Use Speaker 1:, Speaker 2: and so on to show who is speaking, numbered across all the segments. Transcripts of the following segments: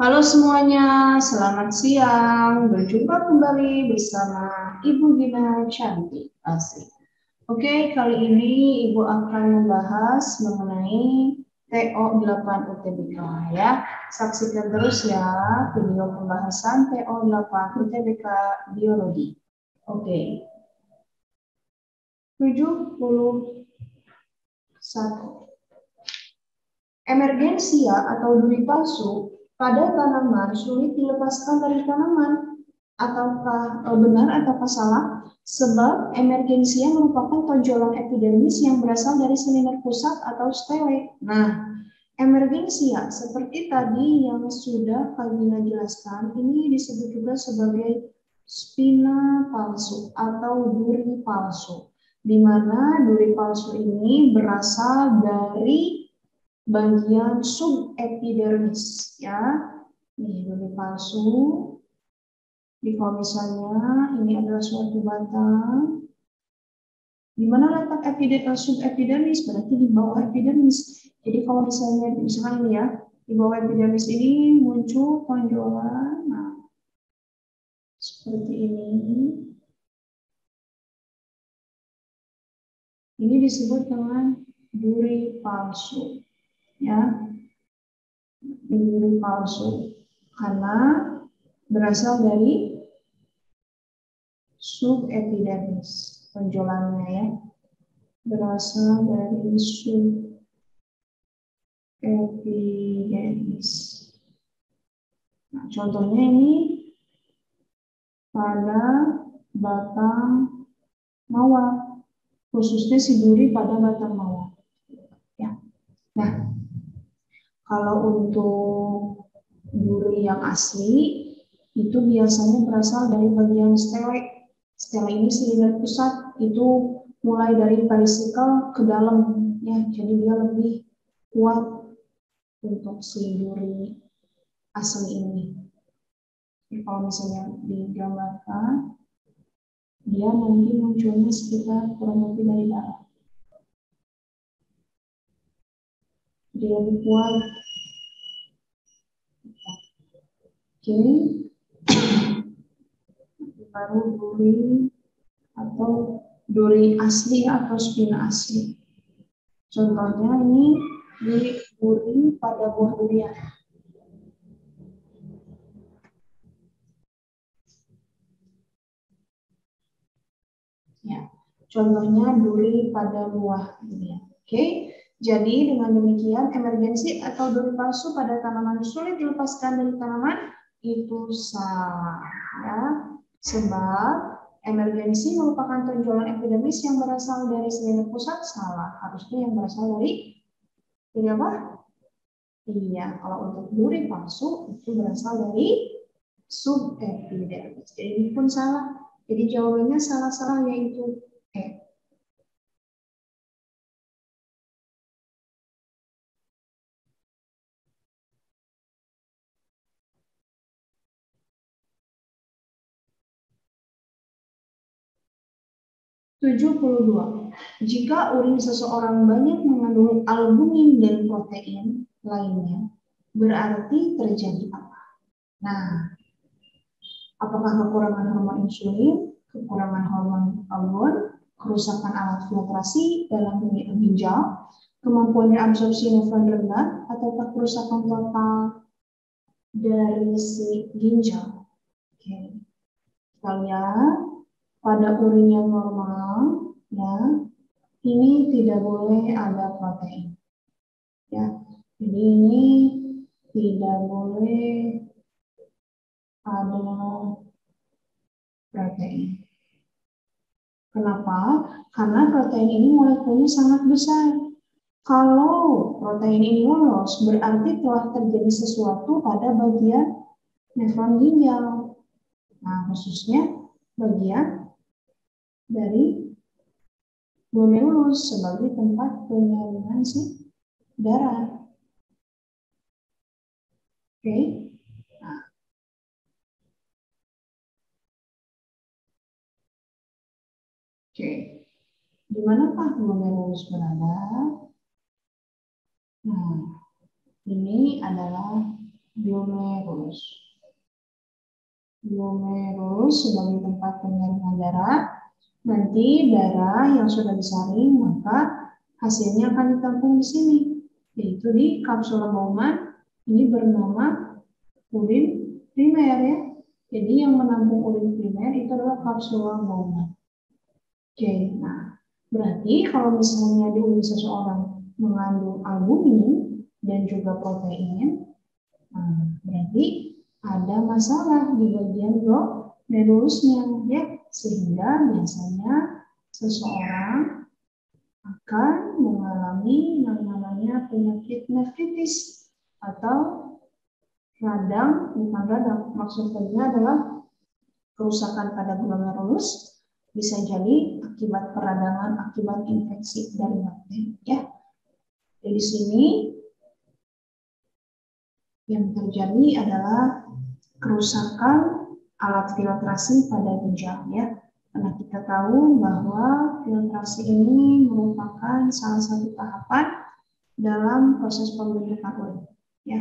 Speaker 1: Halo semuanya, selamat siang. Berjumpa kembali bersama Ibu Gina Cantik. Asik. Oke, kali ini Ibu akan membahas mengenai TO8 UTBK ya. Saksikan terus ya video pembahasan TO8 UTBK Biologi. Oke. 71. Emergensia atau duri palsu pada tanaman sulit dilepaskan dari tanaman. Ataukah benar ataukah salah? Sebab emergensia merupakan tonjolan epidermis yang berasal dari silinder pusat atau stele. Nah, emergensia seperti tadi yang sudah Kagina jelaskan, ini disebut juga sebagai spina palsu atau duri palsu, di mana duri palsu ini berasal dari bagian subepidermis ya. Nih, duri palsu. Di kalau misalnya ini adalah suatu batang, di mana letak subepidermis berarti di bawah epidermis. Jadi kalau misalnya misalkan ini ya, di bawah epidermis ini muncul tonjolan, nah seperti ini. Ini disebut dengan duri palsu, ya. Duri palsu karena berasal dari subepidermis, tonjolannya ya, berasal dari subepidermis. Nah, contohnya ini pada batang mawar, khususnya si duri pada batang mawar. Ya. Nah, kalau untuk duri yang asli itu biasanya berasal dari bagian stele. Stele ini silinder pusat, itu mulai dari perisikel ke dalam ya, jadi dia lebih kuat untuk si duri asli ini. Jadi kalau misalnya digambarkan, dia nanti munculnya sekitar kurang lebih dari darah. Jadi lebih kuat. Oke. Baru duri atau duri asli atau spina asli. Contohnya ini di duri pada buah durian. Ya, contohnya duri pada buah durian. Oke, jadi dengan demikian emergensi atau duri palsu pada tanaman sulit dilepaskan dari tanaman itu salah, ya. Sebab emergensi merupakan tonjolan epidermis yang berasal dari silinder pusat, salah. Harusnya yang berasal dari apa? Iya, kalau untuk duri palsu itu berasal dari subepidermis. Jadi ini pun salah. Jadi jawabannya salah-salah yaitu E. 72. Jika urin seseorang banyak mengandung albumin dan protein lainnya, berarti terjadi apa? Nah, apakah kekurangan hormon insulin, kekurangan hormon hormon, kerusakan alat filtrasi dalam ginjal, kemampuan reabsorpsi nefron rendah, ataukah kerusakan total dari si ginjal? Oke. Kita lihat pada urin yang normal, ya, ini tidak boleh ada protein. Ya, jadi ini tidak boleh ada protein. Kenapa? Karena protein ini molekulnya sangat besar. Kalau protein ini lolos, berarti telah terjadi sesuatu pada bagian nefron ginjal. Nah, khususnya bagian dari glomerulus sebagai tempat penyaringan si darah. Oke. Nah. Oke. Di manakah glomerulus berada? Nah, ini adalah glomerulus. Glomerulus sebagai tempat penyaringan darah. Nanti darah yang sudah disaring maka hasilnya akan ditampung di sini, yaitu di kapsula Bowman. Ini bernama urin primer ya. Jadi yang menampung urin primer itu adalah kapsula Bowman. Oke, nah berarti kalau misalnya di urin seseorang mengandung albumin dan juga protein, nah, berarti ada masalah di bagian glomerulusnya ya, sehingga biasanya seseorang akan mengalami yang namanya penyakit nefritis atau radang, bukan radang, maksudnya adalah kerusakan pada glomerulus, bisa jadi akibat peradangan akibat infeksi dari bakteri ya. Jadi di sini yang terjadi adalah kerusakan alat filtrasi pada ginjal ya. Karena kita tahu bahwa filtrasi ini merupakan salah satu tahapan dalam proses pembentukan urin ya.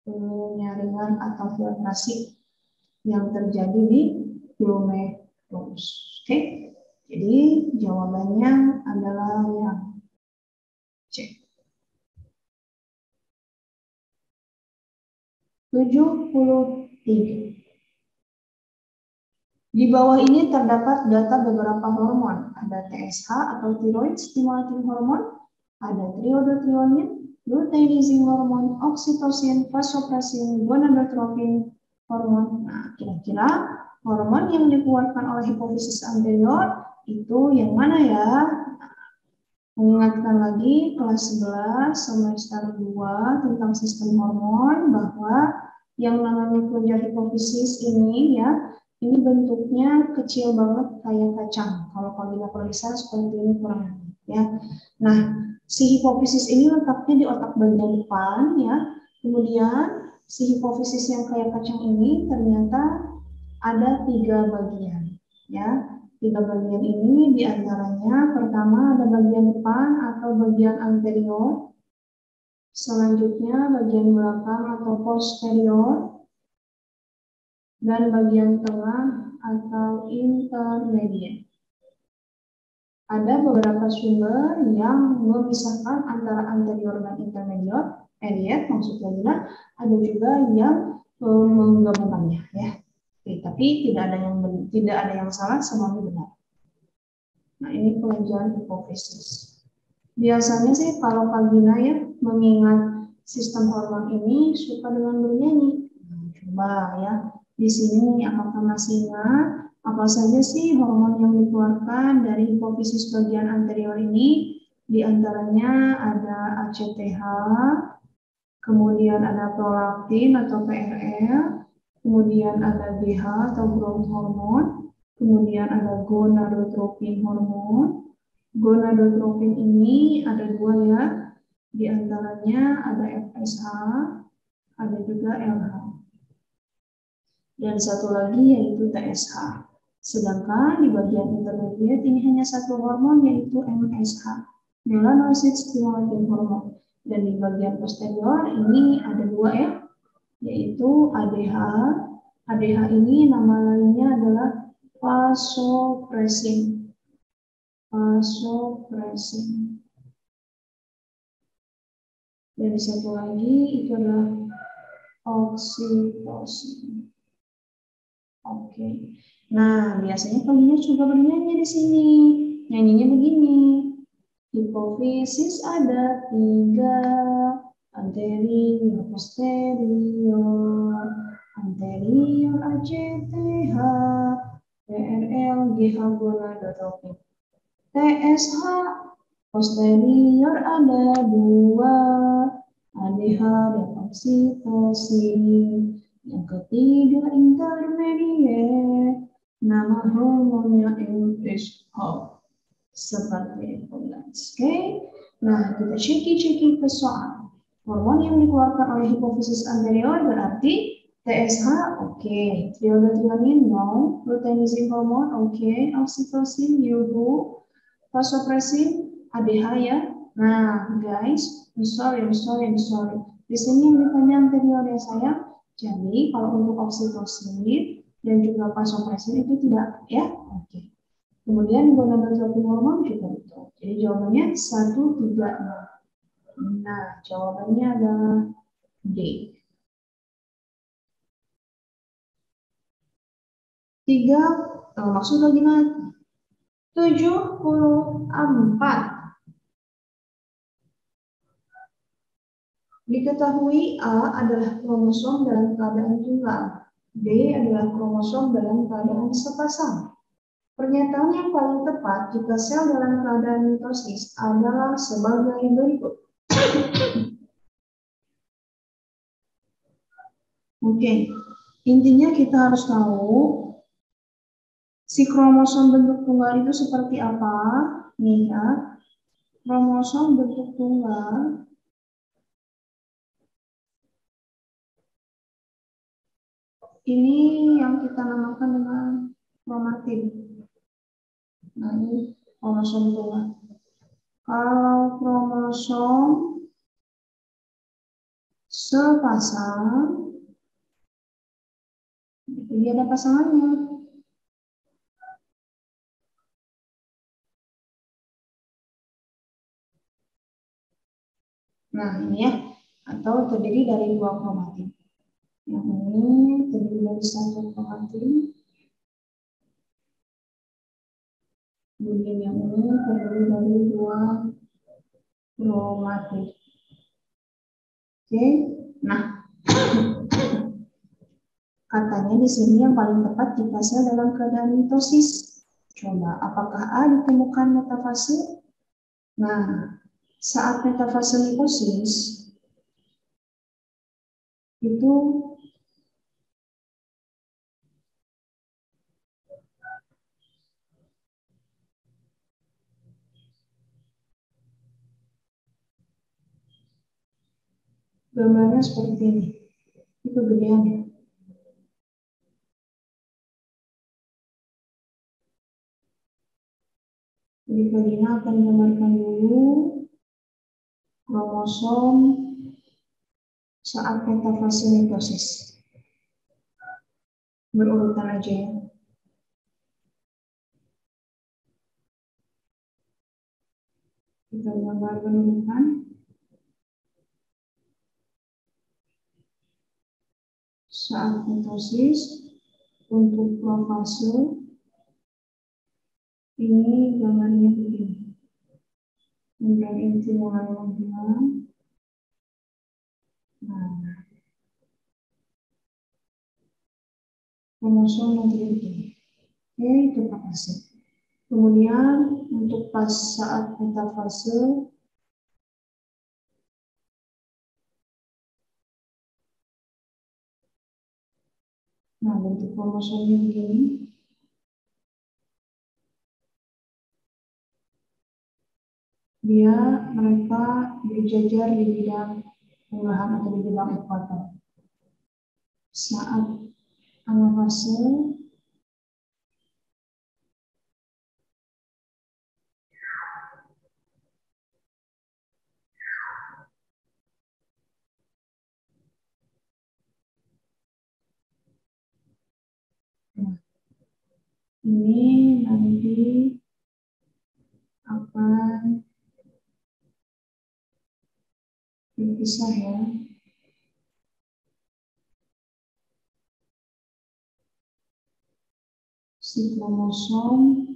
Speaker 1: Penyaringan atau filtrasi yang terjadi di glomerulus. Oke. Jadi jawabannya adalah yang C. 73. Di bawah ini terdapat data beberapa hormon. Ada TSH atau thyroid stimulating hormon, ada triodotrionin, luteinizing hormon, oksitosin, vasopressin, gonadotropin hormon. Nah, kira-kira hormon yang dikeluarkan oleh hipofisis anterior itu yang mana ya? Mengingatkan lagi kelas 11 semester 2 tentang sistem hormon bahwa yang namanya kelenjar hipofisis ini ya, ini bentuknya kecil banget kayak kacang. Kalau kalian periksa seperti ini kurang lebih ya. Nah, si hipofisis ini letaknya di otak bagian depan ya. Kemudian si hipofisis yang kayak kacang ini ternyata ada 3 bagian ya. 3 bagian ini diantaranya pertama ada bagian depan atau bagian anterior, selanjutnya bagian belakang atau posterior, dan bagian tengah atau intermediate. Ada beberapa sumber yang memisahkan antara anterior dan intermediate maksudnya ada juga yang menggabungkannya ya. Oke, tapi tidak ada yang salah, semuanya benar. Nah, ini kelenjar hipofisis. Biasanya sih kalau Kak Gina ya mengingat sistem hormon ini suka dengan bernyanyi. Nah, coba ya. Di sini apakah masih ingat apa saja sih hormon yang dikeluarkan dari hipofisis bagian anterior ini? Di antaranya ada ACTH, kemudian ada prolaktin atau PRL, kemudian ada GH atau growth hormone, kemudian ada gonadotropin hormon. Gonadotropin ini ada 2 ya, di antaranya ada FSH, ada juga LH. Dan satu lagi yaitu TSH. Sedangkan di bagian intermediate ini hanya 1 hormon yaitu MSH, melanocyte stimulating hormone. Dan di bagian posterior ini ada 2 ya, yaitu ADH. ADH ini nama lainnya adalah vasopressin. Vasopressin. Dan satu lagi itu adalah oksitosin. Oke. Nah, biasanya kalian juga bernyanyi di sini. Nyanyinya begini. Hipofisis ada 3, anterior, posterior, anterior ACTH, PRL, GH gonadotropin. TSH posterior ada 2, ADH dan oksitosin. Yang ketiga intermediate, nama hormonnya MSH. Seperti itu guys. Oke. Nah, kita ceki ke soal. Hormon yang dikeluarkan oleh hipofisis anterior berarti TSH, oke. Triodotrionin, no. Luteinizing hormone, oke. Oksitosin, yuhu. Vasopressin, ADH ya. Nah, guys, I'm sorry. Di sini yang ditanya anterior ya saya. Jadi kalau untuk oksitosin dan juga vasopressin itu tidak ya. Oke. Kemudian gonadotropin hormon juga betul. Jadi jawabannya 1, 3, 6. Nah, jawabannya adalah D. 3, maksud lagi naik. 74. Diketahui A adalah kromosom dalam keadaan tunggal. B adalah kromosom dalam keadaan sepasang. Pernyataan yang paling tepat jika sel dalam keadaan mitosis adalah sebagai berikut. Oke, intinya kita harus tahu si kromosom bentuk tunggal itu seperti apa. Nih ya, kromosom bentuk tunggal ini yang kita namakan dengan kromatin. Nah, ini kromosom tunggal. Kalau kromosom sepasang, dia ada pasangannya. Nah, ini ya, atau terdiri dari 2 kromatin. Yang ini terdiri dari 1 kromatin. Kemudian yang ini terdiri dari 2 kromatin. Oke, nah katanya di sini yang paling tepat jika sel dalam keadaan mitosis. Coba, apakah A ditemukan metafase? Nah, saat metafase mitosis itu gambarnya seperti ini. Itu gedeannya. Jadi Karina akan menggambarkan dulu kromosom saat metafase mitosis. Berurutan aja ya. Kita gambar berurutan. Saat mitosis untuk profase ini gambarnya begini. Kemudian inti mulai menghilang. Nah, kromosom nanti begini. Oke, itu profase. Kemudian untuk pas saat metafase nah bentuk kromosomnya begini. Mereka berjajar di bidang unggahan atau di bidang ekuator. Saat anafase ini nanti akan berpisah ya. Si kromosom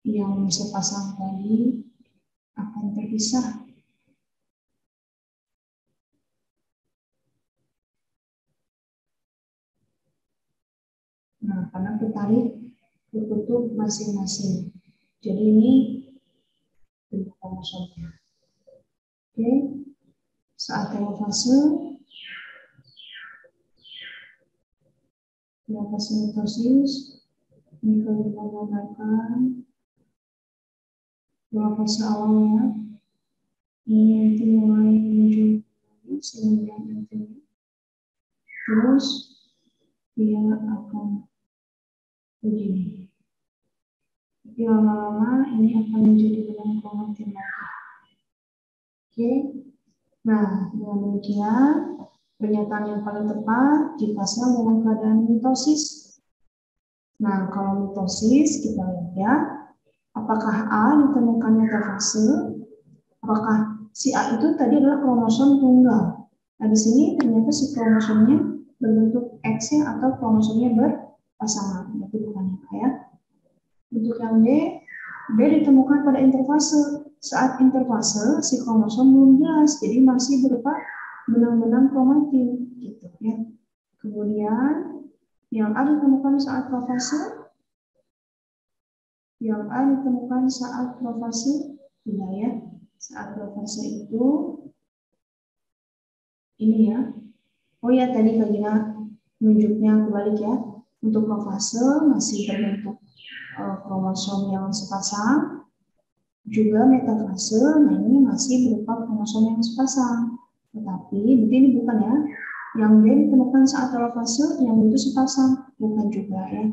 Speaker 1: yang sepasang tadi akan terpisah. Nah, karena tertarik ke kutub masing-masing. Jadi ini bentuk kromosomnya. Oke, saat telofase mitosis, ini kalau kita gambarkan fase awalnya, ini nanti mulai muncul sehingga nanti terus dia akan begini. lama-lama ini akan menjadi benang kromatin lagi. Oke. Nah, dengan demikian pernyataan yang paling tepat dipasang dalam keadaan mitosis. Nah, kalau mitosis kita lihat ya, apakah A ditemukan metafase? Apakah si A itu tadi adalah kromosom tunggal? Nah, di sini ternyata si kromosomnya berbentuk X ya, atau kromosomnya berpasangan. Berarti bukan yang A ya. Untuk yang B ditemukan pada interfase. Saat interfase si kromosom belum jelas, jadi masih berupa benang-benang kromatin gitu ya. Kemudian yang A ditemukan saat profase. Yang A ditemukan saat profase, tidak ya. Saat profase itu ini ya. Oh ya, tadi Kagina nunjuknya kebalik ya. Untuk profase masih berbentuk kromosom yang sepasang. Juga metafase, nah ini masih berupa kromosom yang sepasang. Tetapi ini bukan ya. Yang B ditemukan saat telofase, yang itu sepasang, bukan juga ya.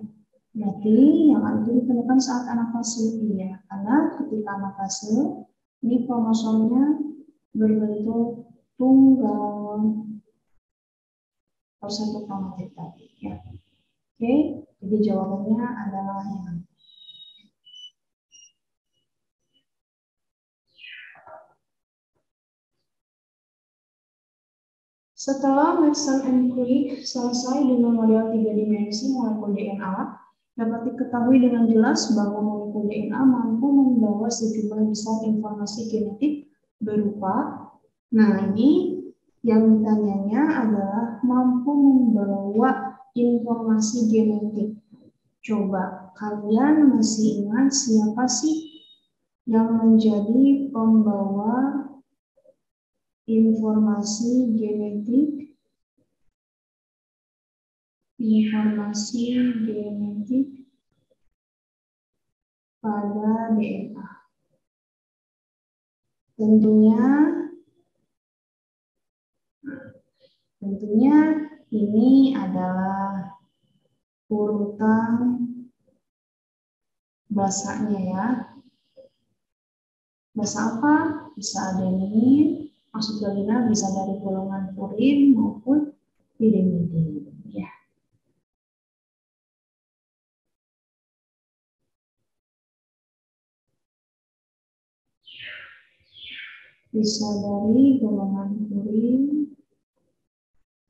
Speaker 1: Berarti yang itu ditemukan saat anafase, iya. Karena ketika anafase, ini kromosomnya berbentuk tunggal persatu kromatin tadi ya. Oke, jadi jawabannya adalah yang setelah Mason and Crick selesai dengan model 3 dimensi molekul DNA, dapat diketahui dengan jelas bahwa molekul DNA mampu membawa sejumlah besar informasi genetik berupa, nah ini yang ditanyanya adalah mampu membawa informasi genetik. Coba kalian masih ingat siapa sih yang menjadi pembawa informasi genetik pada DNA? Tentunya ini adalah urutan basanya ya. Basa apa? Bisa adenin, maksud Galina bisa dari golongan purin maupun pirimidin ya. Bisa dari golongan purin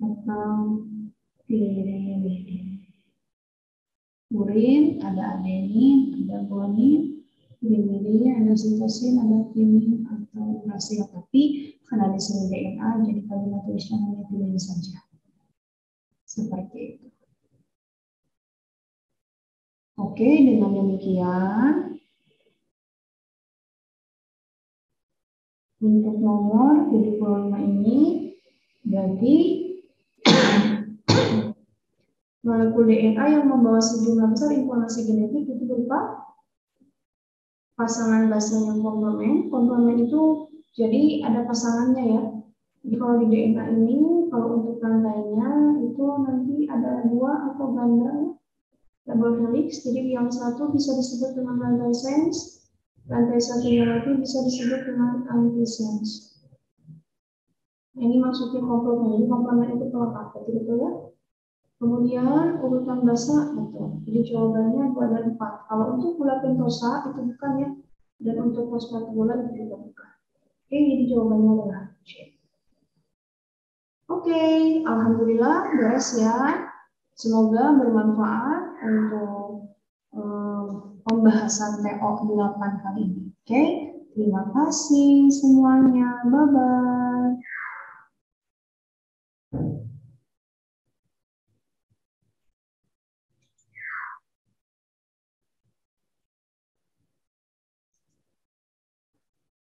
Speaker 1: atau pirimidin. Purin ada adenin, ada guanin, pirimidin ada sitosin, ada timin atau urasil. Tapi karena di sini DNA, jadi kalian tulisnya hanya pilih saja. Seperti itu. Oke, dengan demikian untuk nomor 75 ini berarti molekul DNA yang membawa sejumlah besar informasi genetik itu berupa pasangan basa yang komplement. Komplement itu jadi ada pasangannya ya. Jadi kalau di DNA ini, kalau untuk rantainya itu nanti ada 2 atau ganda double helix. Jadi yang satu bisa disebut dengan rantai sense, rantai satunya lagi bisa disebut dengan antisense. Ini maksudnya komplement. Jadi komplement itu pelengkap, betul ya? Kemudian urutan basa betul. Jadi jawabannya itu ada 4. Kalau untuk gula pentosa itu bukan ya, dan untuk fosfat gula itu juga bukan. Oke, jadi jawabannya adalah C. Oke, alhamdulillah beres ya. Semoga bermanfaat untuk pembahasan TO 8 kali ini. Oke, terima kasih semuanya. Bye-bye.